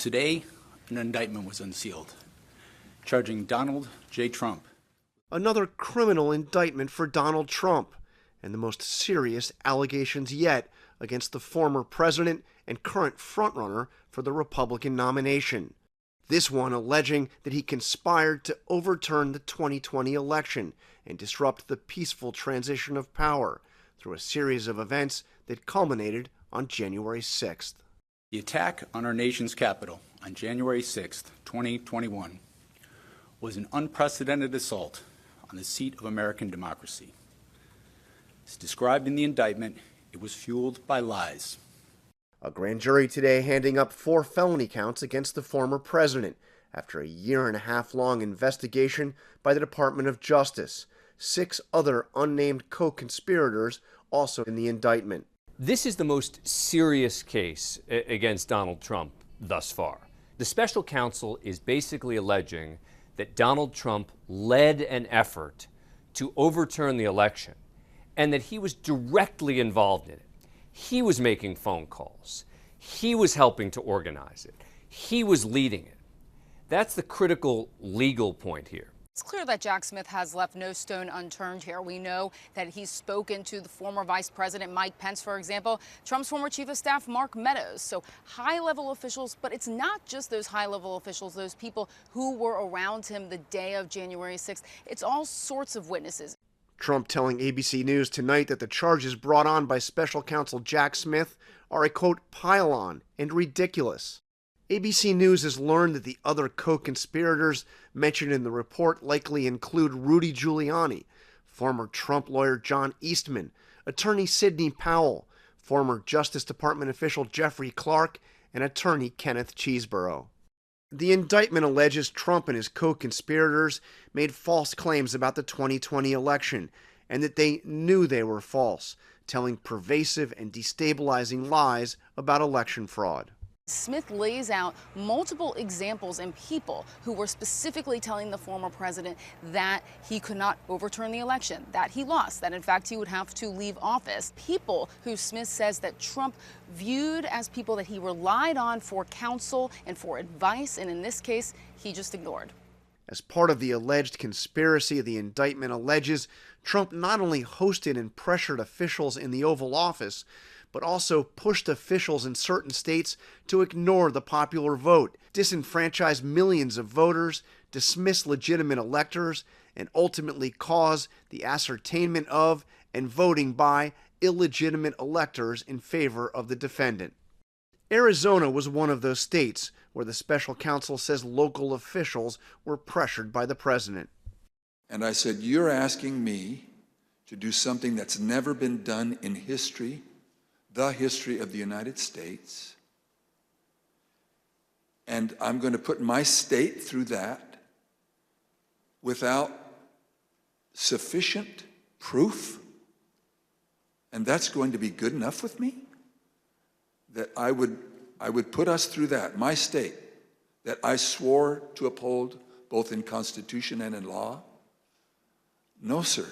Today, an indictment was unsealed, charging Donald J. Trump. Another criminal indictment for Donald Trump, and the most serious allegations yet against the former president and current frontrunner for the Republican nomination. This one alleging that he conspired to overturn the 2020 election and disrupt the peaceful transition of power through a series of events that culminated on January 6th. The attack on our nation's capital on January 6th, 2021, was an unprecedented assault on the seat of American democracy. As described in the indictment, it was fueled by lies. A grand jury today handing up 4 felony counts against the former president after a year-and-a-half-long investigation by the Department of Justice. 6 other unnamed co-conspirators also in the indictment. This is the most serious case against Donald Trump thus far. The special counsel is basically alleging that Donald Trump led an effort to overturn the election and that he was directly involved in it. He was making phone calls. He was helping to organize it. He was leading it. That's the critical legal point here. It's clear that Jack Smith has left no stone unturned here. We know that he's spoken to the former Vice President Mike Pence, for example, Trump's former Chief of Staff Mark Meadows. So high-level officials, but it's not just those high-level officials, those people who were around him the day of January 6th. It's all sorts of witnesses. Trump telling ABC News tonight that the charges brought on by special counsel Jack Smith are a, quote, pile-on and ridiculous. ABC News has learned that the other co-conspirators mentioned in the report likely include Rudy Giuliani, former Trump lawyer John Eastman, attorney Sidney Powell, former Justice Department official Jeffrey Clark, and attorney Kenneth Cheeseborough. The indictment alleges Trump and his co-conspirators made false claims about the 2020 election and that they knew they were false, telling pervasive and destabilizing lies about election fraud. Smith lays out multiple examples and people who were specifically telling the former president that he could not overturn the election, that he lost, that in fact he would have to leave office. People who Smith says that Trump viewed as people that he relied on for counsel and for advice, and in this case, he just ignored. As part of the alleged conspiracy, the indictment alleges Trump not only hosted and pressured officials in the Oval Office, but also pushed officials in certain states to ignore the popular vote, disenfranchise millions of voters, dismiss legitimate electors, and ultimately cause the ascertainment of and voting by illegitimate electors in favor of the defendant. Arizona was one of those states where the special counsel says local officials were pressured by the president. And I said, you're asking me to do something that's never been done in history, the history of the United States, and I'm going to put my state through that without sufficient proof, and that's going to be good enough with me? That I would put us through that, my state, that I swore to uphold both in Constitution and in law? No, sir.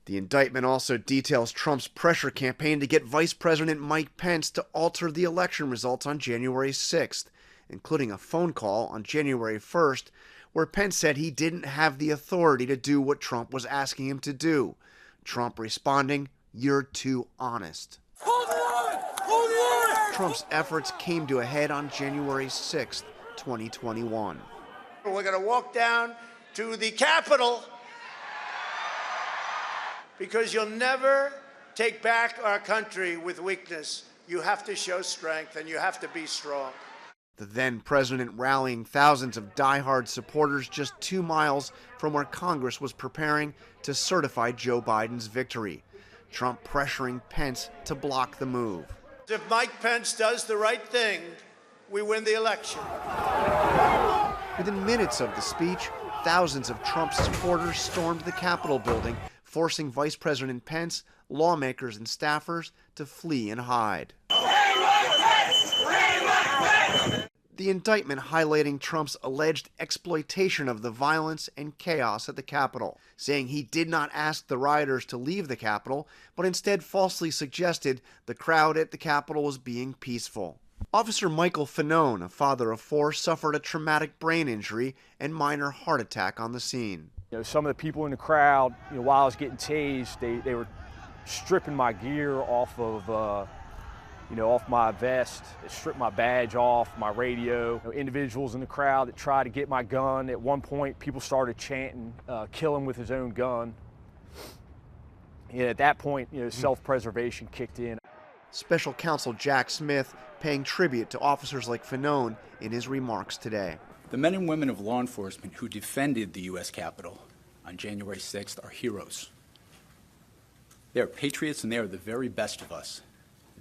The indictment also details Trump's pressure campaign to get Vice President Mike Pence to alter the election results on January 6th, including a phone call on January 1st where Pence said he didn't have the authority to do what Trump was asking him to do. Trump responding, "You're too honest." Hold the line! Hold the line! Trump's efforts came to a head on January 6th, 2021. We're going to walk down to the Capitol because you'll never take back our country with weakness. You have to show strength and you have to be strong. The then president rallying thousands of diehard supporters just 2 miles from where Congress was preparing to certify Joe Biden's victory. Trump pressuring Pence to block the move. If Mike Pence does the right thing, we win the election. Within minutes of the speech, thousands of Trump supporters stormed the Capitol building, forcing Vice President Pence, lawmakers, and staffers to flee and hide. The indictment highlighting Trump's alleged exploitation of the violence and chaos at the Capitol, saying he did not ask the rioters to leave the Capitol, but instead falsely suggested the crowd at the Capitol was being peaceful. Officer Michael Fanone, a father of 4, suffered a traumatic brain injury and minor heart attack on the scene. Some of the people in the crowd, while I was getting tased, they were stripping my gear off of, off my vest. They stripped my badge off, my radio. Individuals in the crowd that tried to get my gun. At one point, people started chanting, "Kill him with his own gun." And at that point, self-preservation kicked in. Special Counsel Jack Smith paying tribute to officers like Fanone in his remarks today. The men and women of law enforcement who defended the U.S. Capitol on January 6th are heroes. They are patriots and they are the very best of us.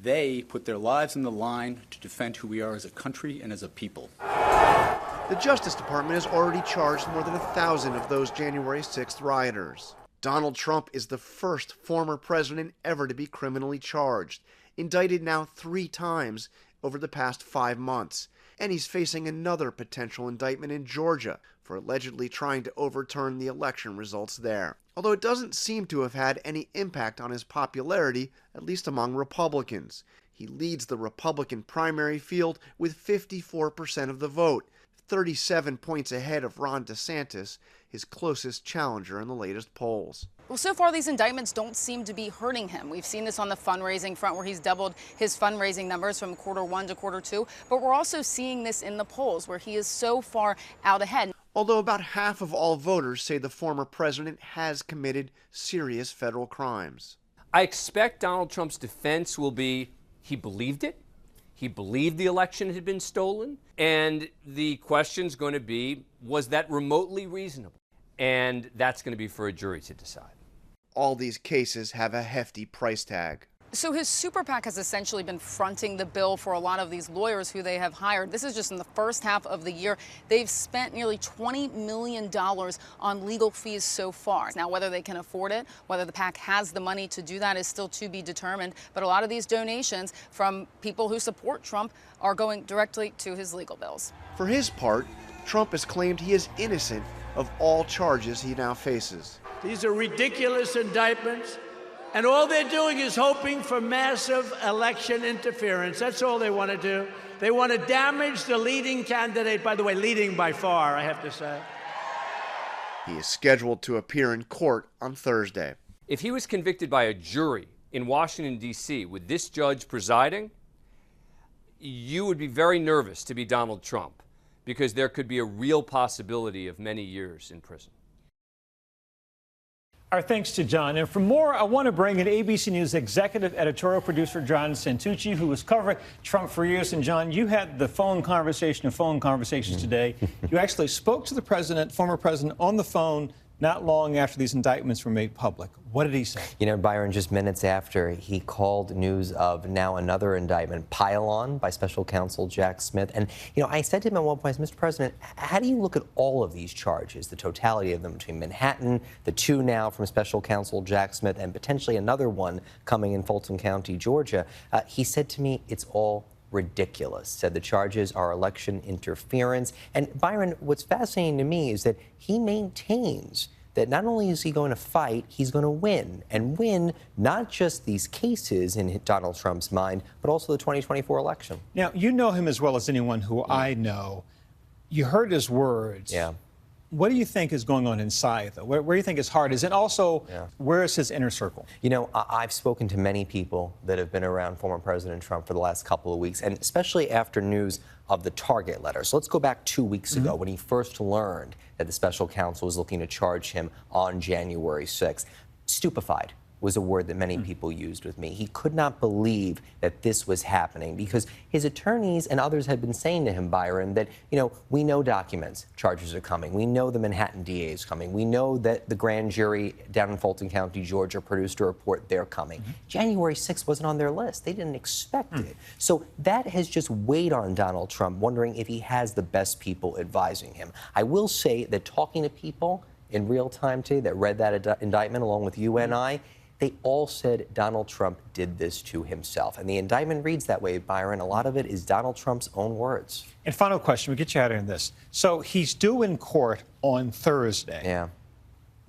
They put their lives on the line to defend who we are as a country and as a people. The Justice Department has already charged more than 1,000 of those January 6th rioters. Donald Trump is the first former president ever to be criminally charged, indicted now 3 times over the past 5 months. And he's facing another potential indictment in Georgia for allegedly trying to overturn the election results there. Although it doesn't seem to have had any impact on his popularity, at least among Republicans. He leads the Republican primary field with 54% of the vote, 37 points ahead of Ron DeSantis, his closest challenger in the latest polls. Well, so far, these indictments don't seem to be hurting him. We've seen this on the fundraising front, where he's doubled his fundraising numbers from Q1 to Q2. But we're also seeing this in the polls, where he is so far out ahead. Although about half of all voters say the former president has committed serious federal crimes. I expect Donald Trump's defense will be he believed it. He believed the election had been stolen. And the question's going to be, was that remotely reasonable? And that's going to be for a jury to decide. All these cases have a hefty price tag. So his super PAC has essentially been fronting the bill for a lot of these lawyers who they have hired. This is just in the first half of the year. They've spent nearly $20 million on legal fees so far. Now, whether they can afford it, whether the PAC has the money to do that is still to be determined. But a lot of these donations from people who support Trump are going directly to his legal bills. For his part, Trump has claimed he is innocent of all charges he now faces. These are ridiculous indictments, and all they're doing is hoping for massive election interference. That's all they want to do. They want to damage the leading candidate, by the way, leading by far, I have to say. He is scheduled to appear in court on Thursday. If he was convicted by a jury in Washington, D.C., with this judge presiding, you would be very nervous to be Donald Trump, because there could be a real possibility of many years in prison. Our thanks to John. And for more, I want to bring in ABC News executive editorial producer John Santucci, who was covering Trump for years. And John, you had the phone conversations today. You actually spoke to the president, former president, on the phone not long after these indictments were made public. What did he say? Byron, just minutes after, he called news of now another indictment pile on by special counsel Jack Smith. And, I said to him at one point, Mr. President, how do you look at all of these charges, the totality of them between Manhattan, the 2 now from special counsel Jack Smith, and potentially another one coming in Fulton County, Georgia? He said to me, it's all ridiculous. Said the charges are election interference. And Byron, what's fascinating to me is that he maintains that not only is he going to fight, he's going to win. And win not just these cases in Donald Trump's mind, but also the 2024 election. Now, you know him as well as anyone who I know. You heard his words. Yeah. What do you think is going on inside, though? Where do you think his heart is? And also, where is his inner circle? I've spoken to many people that have been around former President Trump for the last couple of weeks, and especially after news of the Target letter. So let's go back 2 weeks ago when he first learned that the special counsel was looking to charge him on January 6th. Stupefied was a word that many people used with me. He could not believe that this was happening because his attorneys and others had been saying to him, Byron, that, we know documents, charges are coming. We know the Manhattan DA is coming. We know that the grand jury down in Fulton County, Georgia, produced a report. They're coming. January 6th wasn't on their list. They didn't expect it. So that has just weighed on Donald Trump, wondering if he has the best people advising him. I will say that talking to people in real time today that read that indictment along with you and I, they all said Donald Trump did this to himself. And the indictment reads that way, Byron. A lot of it is Donald Trump's own words. And final question, we'll get you out of this. So he's due in court on Thursday. Yeah.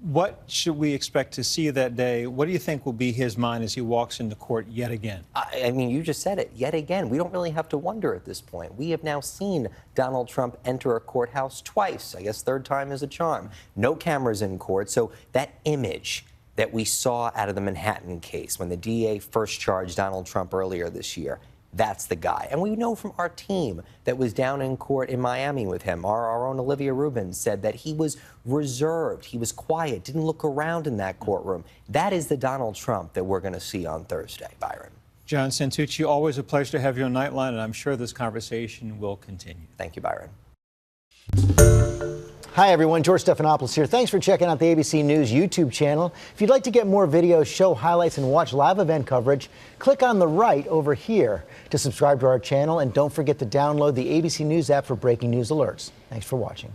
What should we expect to see that day? What do you think will be his mind as he walks into court yet again? I mean, you just said it, yet again. We don't really have to wonder at this point. We have now seen Donald Trump enter a courthouse twice. I guess third time is a charm. No cameras in court. So that image that we saw out of the Manhattan case when the DA first charged Donald Trump earlier this year, that's the guy. And we know from our team that was down in court in Miami with him, our own Olivia Rubin said that he was reserved, he was quiet, didn't look around in that courtroom. That is the Donald Trump that we're going to see on Thursday, Byron. John Santucci, always a pleasure to have you on Nightline, and I'm sure this conversation will continue. Thank you, Byron. Hi, everyone. George Stephanopoulos here. Thanks for checking out the ABC News YouTube channel. If you'd like to get more videos, show highlights, and watch live event coverage, click on the right over here to subscribe to our channel. And don't forget to download the ABC News app for breaking news alerts. Thanks for watching.